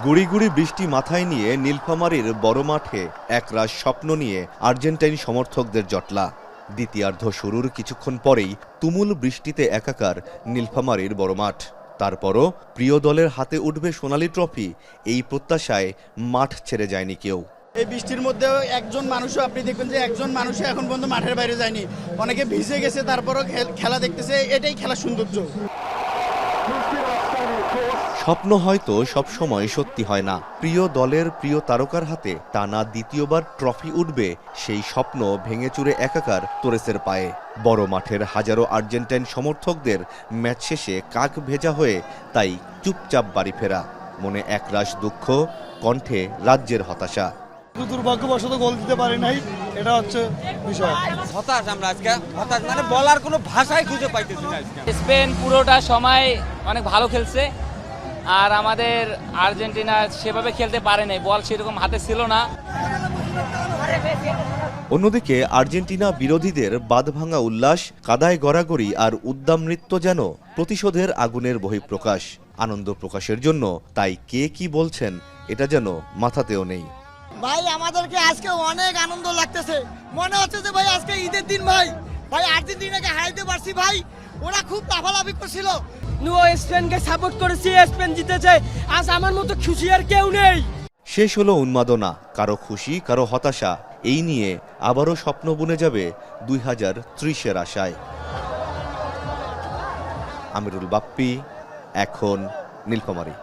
গুড়ি গুড়ি বৃষ্টি মাথায় নিয়ে নীলফামারীর বড় মাঠে একরাশ স্বপ্ন নিয়ে আর্জেন্টাইন সমর্থকদের জটলা। দ্বিতীয়ার্ধ শুরুর কিছুক্ষণ পরেই তুমুল বৃষ্টিতে একাকার নীলফামারীর বড় মাঠ। তারপরও প্রিয় দলের হাতে উঠবে সোনালী ট্রফি, এই প্রত্যাশায় মাঠ ছেড়ে যায়নি কেউ। এই বৃষ্টির মধ্যেও একজন মানুষও আপনি দেখবেন যে একজন মানুষও এখন পর্যন্ত মাঠের বাইরে যায়নি। অনেকে ভিজে গেছে, তারপরও খেলা দেখতেছে, এটাই খেলার সৌন্দর্য। স্বপ্ন হয়তো সবসময় সত্যি হয় না। প্রিয় দলের প্রিয় তারকার হাতে টানা দ্বিতীয়বার ট্রফি উঠবে, সেই স্বপ্ন ভেঙে চুরে একাকার তোরেসের পায়ে। বড় মাঠের হাজারো আর্জেন্টাইন সমর্থকদের ম্যাচ শেষে কাক ভেজা হয়ে তাই চুপচাপ বাড়ি ফেরা, মনে একরাশ দুঃখ, কণ্ঠে রাজ্যের হতাশা। দুর্ভাগ্যবশত গোল দিতে পারি নাই, এটা হচ্ছে বিষয়। হতাশ আমরা আজকে, হতাশ মানে বলার কোনো ভাষাই খুঁজে পাইতেছি না। স্পেন পুরোটা সময় অনেক ভালো খেলছে, আর আমাদের আর্জেন্টিনা সেভাবে খেলতে পারে নাই, বল সেরকম হাতে ছিল না। অন্যদিকে আর্জেন্টিনা বিরোধীদের বাঁধভাঙা উল্লাস, কাদায় গড়াগড়ি আর উদ্দাম নৃত্য যেন প্রতিশোধের আগুনের বহিঃপ্রকাশ। আনন্দ প্রকাশের জন্য তাই কে কি বলছেন এটা যেন মাথাতেও নেই। ভাই আমাদেরকে আজকে অনেক আনন্দ লাগতেছে, মনে হচ্ছে যে ভাই আজকে ঈদের দিন। ভাই আর্জেন্টিনাকে হারাইতে পারছি ভাই, ওরা খুব লাফালাফি করছিল। স্পেনকে সাপোর্ট করেছি, স্পেন জিতেছে, আজ আমার মতো খুশি আর কেউ নেই। শেষ হলো উন্মাদনা, কারো খুশি কারো হতাশা। এই নিয়ে আবারও স্বপ্ন বুনে যাবে 2030-এর আশায়। আমিরুল বাপ্পি, এখন নীলফামারী।